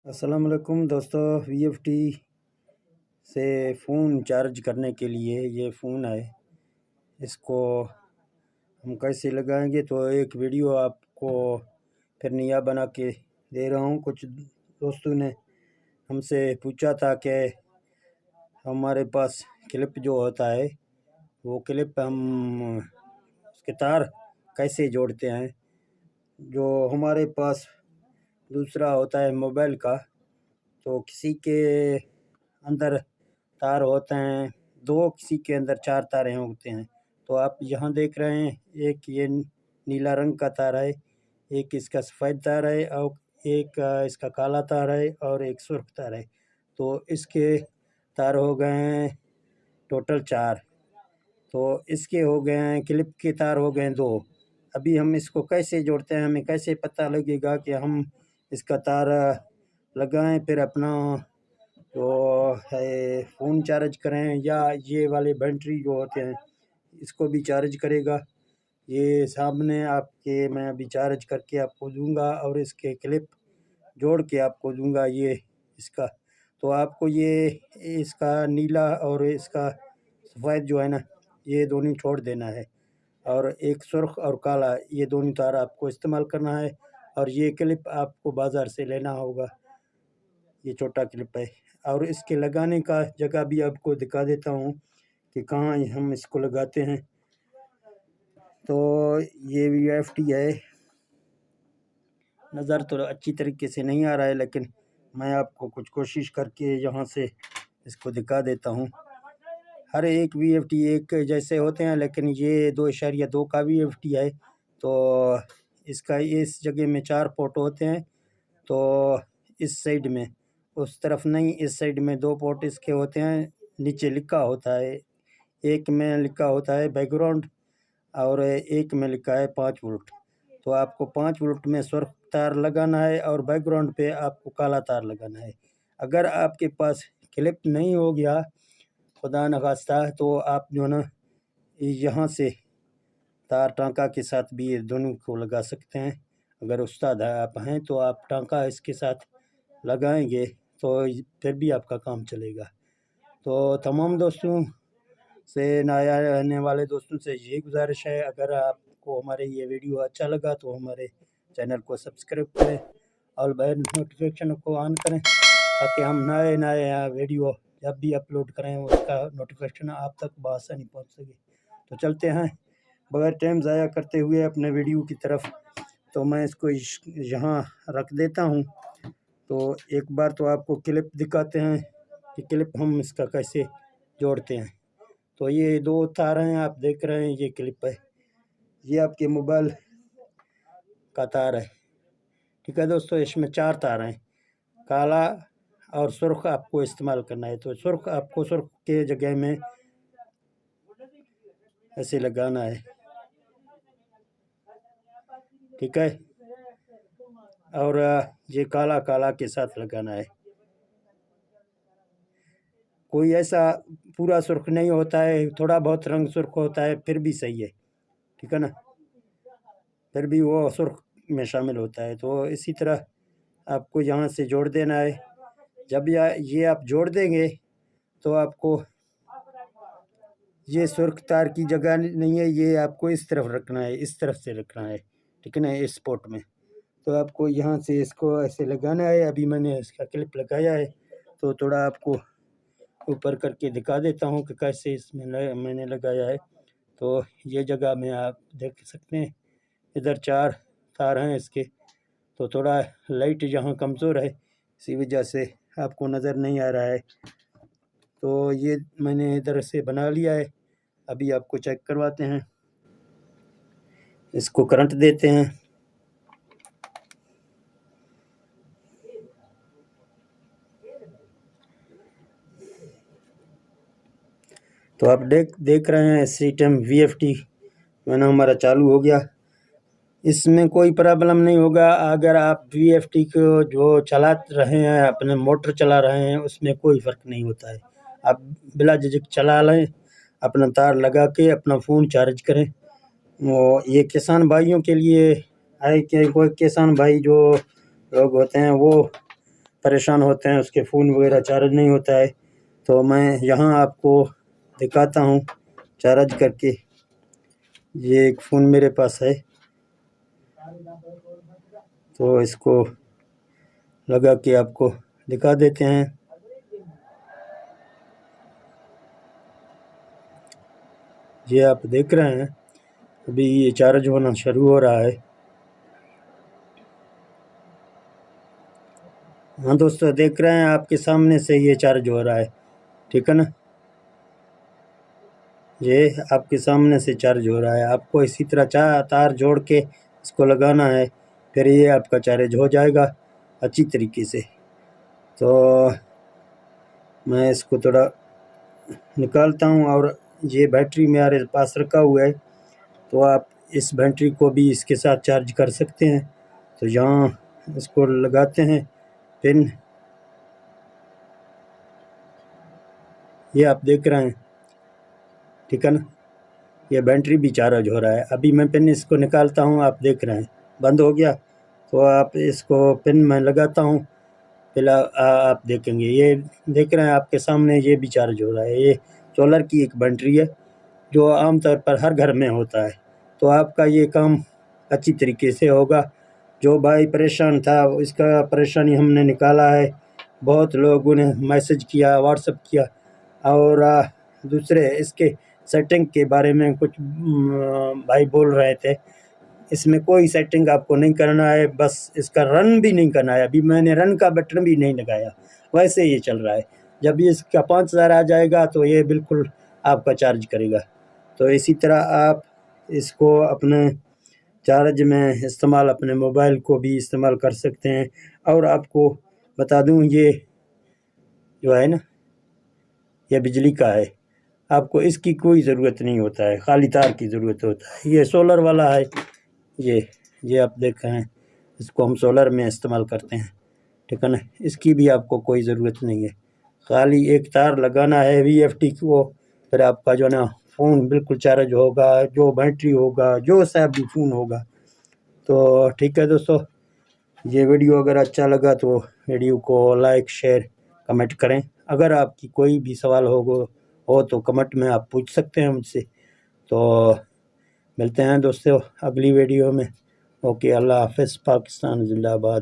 السلام علیکم دوستو، وی ایف ٹی سے فون چارج کرنے کے لیے یہ فون ہے، اس کو ہم کیسے لگائیں گے تو ایک ویڈیو آپ کو پھر نیا بنا کے دے رہا ہوں۔ کچھ دوستوں نے ہم سے پوچھا تھا کہ ہمارے پاس کلپ جو ہوتا ہے وہ کلپ ہم اس کے تار کیسے جوڑتے ہیں۔ جو ہمارے پاس دوسرا ہوتا ہے موبائل کا، تو کسی کے اندر تار ہوتے ہیں دو، کسی کے اندر 4 تاریں ہوتے ہیں۔ تو آپ یہاں دیکھ رہے ہیں، ایک یہ نیلا رنگ کا تار ہے، ایک اس کا سفید تار ہے، اور ایک اس کا کالا تار ہے، اور ایک سرخ تار ہے۔ تو اس کے تار ہو گئے ہیں ٹوٹل 4۔ تو اس کے ہو گئے ہیں، کلپ کے تار ہو گئے ہیں 2۔ ابھی ہم اس کو کیسے جوڑتے ہیں، ہمیں کیسے پتہ لگے گا کہ ہم اس کا تار لگائیں پھر اپنا جو ہے فون چارج کریں، یا یہ والے بیٹری جو ہوتے ہیں اس کو بھی چارج کرے گا۔ یہ سامنے آپ کے میں ابھی چارج کر کے آپ کو دوں گا، اور اس کے کلپ جوڑ کے آپ کو دوں گا یہ اس کا۔ تو آپ کو یہ اس کا نیلا اور اس کا سفید جو ہے نا، یہ دونوں چھوڑ دینا ہے، اور ایک سرخ اور کالا، یہ دونوں تار آپ کو استعمال کرنا ہے۔ اور یہ کلپ آپ کو بازار سے لینا ہوگا، یہ چھوٹا کلپ ہے۔ اور اس کے لگانے کا جگہ بھی آپ کو دکھا دیتا ہوں کہ کہاں ہم اس کو لگاتے ہیں۔ تو یہ وی ایف ٹی ہے، نظر تو اچھی طریقے سے نہیں آ رہا ہے، لیکن میں آپ کو کچھ کوشش کر کے یہاں سے اس کو دکھا دیتا ہوں۔ ہر ایک وی ایف ٹی ایک جیسے ہوتے ہیں، لیکن یہ 2.2 کا وی ایف ٹی ہے، تو اس کا اس جگہ میں 4 پورٹ ہوتے ہیں۔ تو اس سائیڈ میں، اس طرف نہیں، اس سائیڈ میں 2 پورٹ اس کے ہوتے ہیں۔ نیچے لکھا ہوتا ہے، ایک میں لکھا ہوتا ہے بیک گراؤنڈ، اور ایک میں لکھا ہے 5 وولٹ۔ تو آپ کو 5 وولٹ میں سرخ تار لگانا ہے، اور بیک گراؤنڈ پہ آپ کو کالا تار لگانا ہے۔ اگر آپ کے پاس کلپ نہیں ہو گیا خدا نخواستہ، تو آپ جو نا یہاں سے تار ٹانکا کے ساتھ بھی دونوں کو لگا سکتے ہیں۔ اگر استاد آپ ہیں تو آپ ٹانکا اس کے ساتھ لگائیں گے تو پھر بھی آپ کا کام چلے گا۔ تو تمام دوستوں سے، نیا آنے والے دوستوں سے یہ گزارش ہے، اگر آپ کو ہمارے یہ ویڈیو اچھا لگا تو ہمارے چینل کو سبسکرائب کریں اور بیل نوٹیفیکیشن کو آن کریں، تاکہ ہم نئے ویڈیو جب بھی اپلوڈ کریں اس کا نوٹیفیکیشن آپ تک بآسانی پہنچ سکے۔ تو چلتے ہیں بغیر ٹائم ضائع کرتے ہوئے اپنے ویڈیو کی طرف۔ تو میں اس کو یہاں رکھ دیتا ہوں۔ تو ایک بار تو آپ کو کلپ دکھاتے ہیں کہ کلپ ہم اس کا کیسے جوڑتے ہیں۔ تو یہ 2 تار ہیں، آپ دیکھ رہے ہیں، یہ کلپ ہے، یہ آپ کے موبائل کا تار ہے۔ ٹھیک ہے دوستو، اس میں 4 تار ہیں، کالا اور سرخ آپ کو استعمال کرنا ہے۔ تو سرخ آپ کو سرخ کے جگہ میں ایسے لگانا ہے، ٹھیک ہے، اور یہ کالا کے ساتھ لگانا ہے۔ کوئی ایسا پورا سرخ نہیں ہوتا ہے، تھوڑا بہت رنگ سرخ ہوتا ہے، پھر بھی صحیح ہے، ٹھیک ہے نا، پھر بھی وہ سرخ میں شامل ہوتا ہے۔ تو اسی طرح آپ کو یہاں سے جوڑ دینا ہے۔ جب یہ آپ جوڑ دیں گے تو آپ کو یہ سرخ تار کی جگہ نہیں ہے، یہ آپ کو اس طرف رکھنا ہے، اس طرف سے رکھنا ہے، ٹھیک ہے نا، اس پورٹ میں۔ تو آپ کو یہاں سے اس کو ایسے لگانا ہے۔ ابھی میں نے اس کا کلپ لگایا ہے، تو تھوڑا آپ کو اوپر کر کے دکھا دیتا ہوں کہ کیسے اس میں نے لگایا ہے۔ تو یہ جگہ میں آپ دیکھ سکتے ہیں، ادھر 4 تار ہیں اس کے۔ تو تھوڑا لائٹ یہاں کمزور ہے، اسی وجہ سے آپ کو نظر نہیں آ رہا ہے۔ تو یہ میں نے ادھر سے بنا لیا ہے، ابھی آپ کو چیک کرواتے ہیں، اس کو کرنٹ دیتے ہیں۔ تو آپ دیکھ رہے ہیں اسی ٹائم وی ایف ٹی میں نے ہمارا چالو ہو گیا، اس میں کوئی پرابلم نہیں ہوگا۔ اگر آپ وی ایف ٹی کو جو چلا رہے ہیں، اپنے موٹر چلا رہے ہیں، اس میں کوئی فرق نہیں ہوتا ہے۔ آپ بلا جھجک چلا لیں، اپنا تار لگا کے اپنا فون چارج کریں۔ یہ کسان بھائیوں کے لیے ہے کہ کوئی کسان بھائی جو لوگ ہوتے ہیں وہ پریشان ہوتے ہیں، اس کے فون وغیرہ چارج نہیں ہوتا ہے، تو میں یہاں آپ کو دکھاتا ہوں چارج کر کے۔ یہ ایک فون میرے پاس ہے، تو اس کو لگا کے آپ کو دکھا دیتے ہیں۔ یہ آپ دیکھ رہے ہیں ابھی یہ چارج ہونا شروع ہو رہا ہے۔ ہاں دوستو، دیکھ رہے ہیں آپ کے سامنے سے یہ چارج ہو رہا ہے، ٹھیک ہے نا؟ یہ آپ کے سامنے سے چارج ہو رہا ہے۔ آپ کو اسی طرح تار جوڑ کے اس کو لگانا ہے، پھر یہ آپ کا چارج ہو جائے گا اچھی طریقے سے۔ تو میں اس کو تھوڑا نکالتا ہوں، اور یہ بیٹری میرے پاس رکھا ہوا ہے، تو آپ اس بیٹری کو بھی اس کے ساتھ چارج کر سکتے ہیں۔ تو یہاں اس کو لگاتے ہیں پن، یہ آپ دیکھ رہے ہیں، ٹھیک ہے نا؟ یہ بیٹری بھی چارج ہو رہا ہے۔ ابھی میں پن اس کو نکالتا ہوں، آپ دیکھ رہے ہیں بند ہو گیا، تو آپ اس کو پن میں لگاتا ہوں، پھر آپ دیکھیں گے۔ یہ دیکھ رہے ہیں آپ کے سامنے، یہ بھی چارج ہو رہا ہے۔ یہ سولر کی ایک بیٹری ہے جو عام طور پر ہر گھر میں ہوتا ہے، تو آپ کا یہ کام اچھی طریقے سے ہوگا۔ جو بھائی پریشان تھا، اس کا پریشانی ہم نے نکالا ہے۔ بہت لوگوں نے میسج کیا، واٹس ایپ کیا، اور دوسرے اس کے سیٹنگ کے بارے میں کچھ بھائی بول رہے تھے۔ اس میں کوئی سیٹنگ آپ کو نہیں کرنا ہے، بس اس کا رن بھی نہیں کرنا ہے۔ ابھی میں نے رن کا بٹن بھی نہیں لگایا، ویسے یہ چل رہا ہے۔ جب اس کا 5000 آ جائے گا تو یہ بالکل آپ کا چارج کرے گا۔ تو اسی طرح آپ اس کو اپنے چارج میں استعمال، اپنے موبائل کو بھی استعمال کر سکتے ہیں۔ اور آپ کو بتا دوں، یہ جو ہے نا، یہ بجلی کا ہے، آپ کو اس کی کوئی ضرورت نہیں ہوتا ہے، خالی تار کی ضرورت ہوتا ہے۔ یہ سولر والا ہے، یہ آپ دیکھ رہے ہیں، اس کو ہم سولر میں استعمال کرتے ہیں، ٹھیک ہے نا؟ اس کی بھی آپ کو کوئی ضرورت نہیں ہے، خالی ایک تار لگانا ہے VFT کو، پھر آپ کا جو ہے نا فون بالکل چارج ہوگا، جو بیٹری ہوگا، جو سا بھی فون ہوگا۔ تو ٹھیک ہے دوستو، یہ ویڈیو اگر اچھا لگا تو ویڈیو کو لائک، شیئر، کمنٹ کریں۔ اگر آپ کی کوئی بھی سوال ہو تو کمنٹ میں آپ پوچھ سکتے ہیں مجھ سے۔ تو ملتے ہیں دوستو اگلی ویڈیو میں۔ اوکے، اللہ حافظ، پاکستان زندہ باد۔